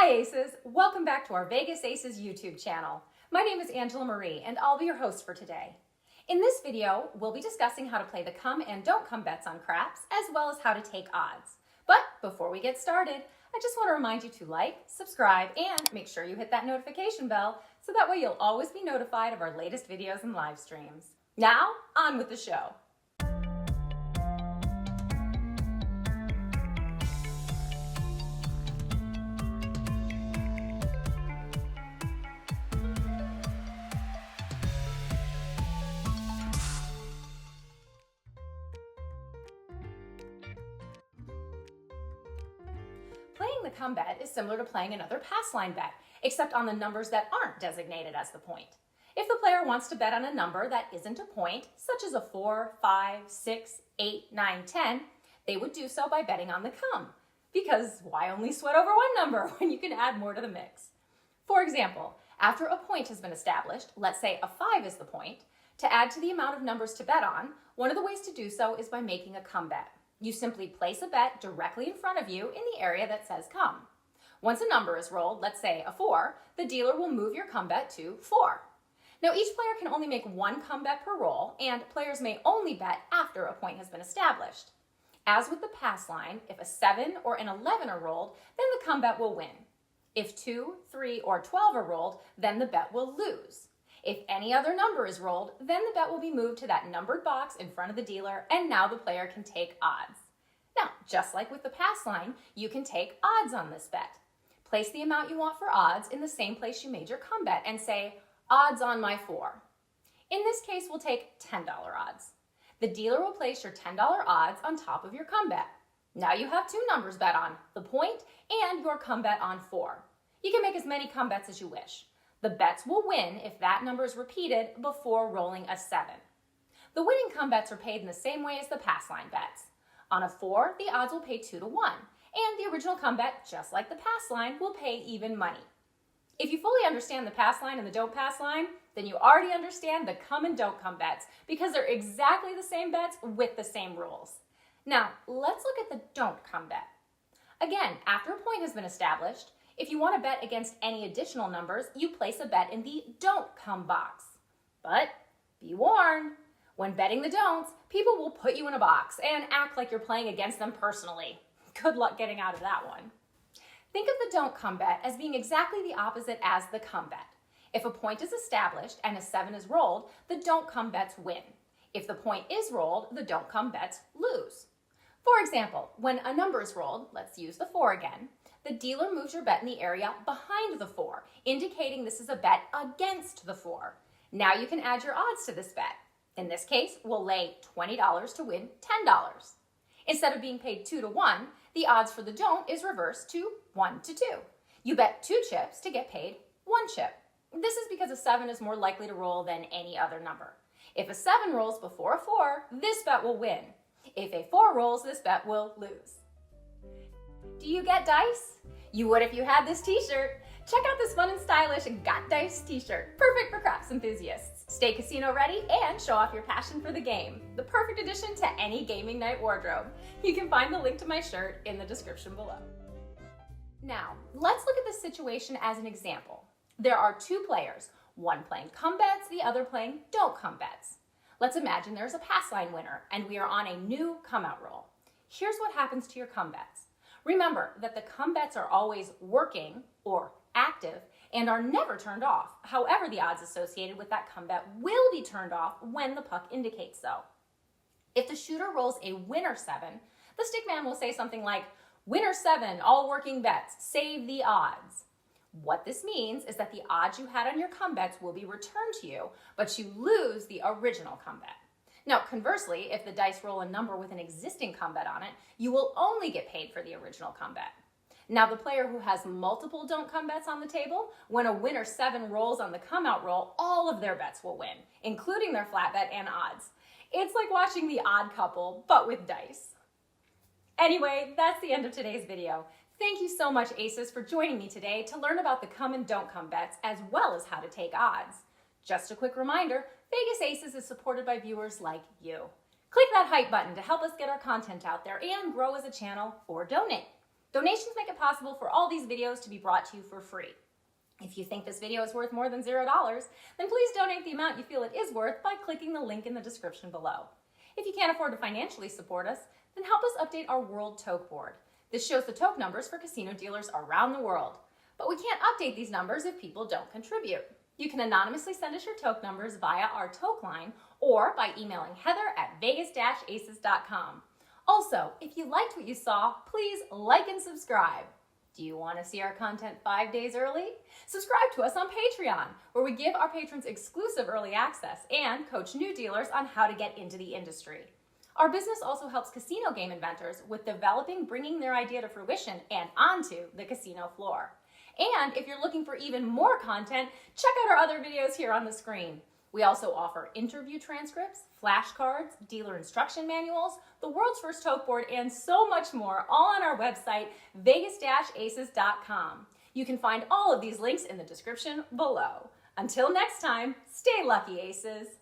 Hi Aces, welcome back to our Vegas Aces YouTube channel. My name is Angela Marie and I'll be your host for today. In this video, we'll be discussing how to play the come and don't come bets on craps, as well as how to take odds. But before we get started, I just want to remind you to like, subscribe, and make sure you hit that notification bell so that way you'll always be notified of our latest videos and live streams. Now, on with the show. Playing the come bet is similar to playing another pass line bet, except on the numbers that aren't designated as the point. If the player wants to bet on a number that isn't a point, such as a 4, 5, 6, 8, 9, 10, they would do so by betting on the come. Because why only sweat over one number when you can add more to the mix? For example, after a point has been established, let's say a 5 is the point, to add to the amount of numbers to bet on, one of the ways to do so is by making a come bet. You simply place a bet directly in front of you in the area that says come. Once a number is rolled, let's say a 4, the dealer will move your come bet to 4. Now each player can only make one come bet per roll, and players may only bet after a point has been established. As with the pass line, if a 7 or an 11 are rolled, then the come bet will win. If 2, 3, or 12 are rolled, then the bet will lose. If any other number is rolled, then the bet will be moved to that numbered box in front of the dealer, and now the player can take odds. Now, just like with the pass line, you can take odds on this bet. Place the amount you want for odds in the same place you made your come bet and say, odds on my 4. In this case, we'll take $10 odds. The dealer will place your $10 odds on top of your come bet. Now you have two numbers bet on, the point and your come bet on 4. You can make as many come bets as you wish. The bets will win if that number is repeated before rolling a 7. The winning come bets are paid in the same way as the pass line bets. On a 4, the odds will pay 2 to 1, and the original come bet, just like the pass line, will pay even money. If you fully understand the pass line and the don't pass line, then you already understand the come and don't come bets because they're exactly the same bets with the same rules. Now, let's look at the don't come bet. Again, after a point has been established, if you want to bet against any additional numbers, you place a bet in the don't come box. But be warned, when betting the don'ts, people will put you in a box and act like you're playing against them personally. Good luck getting out of that one. Think of the don't come bet as being exactly the opposite as the come bet. If a point is established and a 7 is rolled, the don't come bets win. If the point is rolled, the don't come bets lose. For example, when a number is rolled, let's use the 4 again, the dealer moves your bet in the area behind the 4, indicating this is a bet against the 4. Now you can add your odds to this bet. In this case, we'll lay $20 to win $10. Instead of being paid 2 to 1, the odds for the don't is reversed to 1 to 2. You bet 2 chips to get paid 1 chip. This is because a 7 is more likely to roll than any other number. If a 7 rolls before a 4, this bet will win. If a 4 rolls, this bet will lose. Do you get dice? You would if you had this t-shirt. Check out this fun and stylish Got Dice t-shirt. Perfect for craps enthusiasts. Stay casino ready and show off your passion for the game. The perfect addition to any gaming night wardrobe. You can find the link to my shirt in the description below. Now, let's look at this situation as an example. There are two players, one playing come bets, the other playing don't come bets. Let's imagine there's a pass line winner and we are on a new come out roll. Here's what happens to your come bets. Remember that the come bets are always working or active and are never turned off. However, the odds associated with that come bet will be turned off when the puck indicates so. If the shooter rolls a winner 7, the stickman will say something like, winner 7, all working bets, save the odds. What this means is that the odds you had on your come bets will be returned to you, but you lose the original come bet. Now, conversely, if the dice roll a number with an existing come bet on it, you will only get paid for the original come bet. Now, the player who has multiple don't come bets on the table, when a winner 7 rolls on the come out roll, all of their bets will win, including their flat bet and odds. It's like watching The Odd Couple, but with dice. Anyway, that's the end of today's video. Thank you so much, Aces, for joining me today to learn about the come and don't come bets, as well as how to take odds. Just a quick reminder, Vegas Aces is supported by viewers like you. Click that hype button to help us get our content out there and grow as a channel, or donate. Donations make it possible for all these videos to be brought to you for free. If you think this video is worth more than $0, then please donate the amount you feel it is worth by clicking the link in the description below. If you can't afford to financially support us, then help us update our World Toke board. This shows the toke numbers for casino dealers around the world. But we can't update these numbers if people don't contribute. You can anonymously send us your toke numbers via our toke line or by emailing heather@vegas-aces.com. Also, if you liked what you saw, please like and subscribe. Do you want to see our content 5 days early? Subscribe to us on Patreon, where we give our patrons exclusive early access and coach new dealers on how to get into the industry. Our business also helps casino game inventors with developing, bringing their idea to fruition and onto the casino floor. And if you're looking for even more content, check out our other videos here on the screen. We also offer interview transcripts, flashcards, dealer instruction manuals, the world's first toke board, and so much more, all on our website, vegas-aces.com. You can find all of these links in the description below. Until next time, stay lucky, Aces.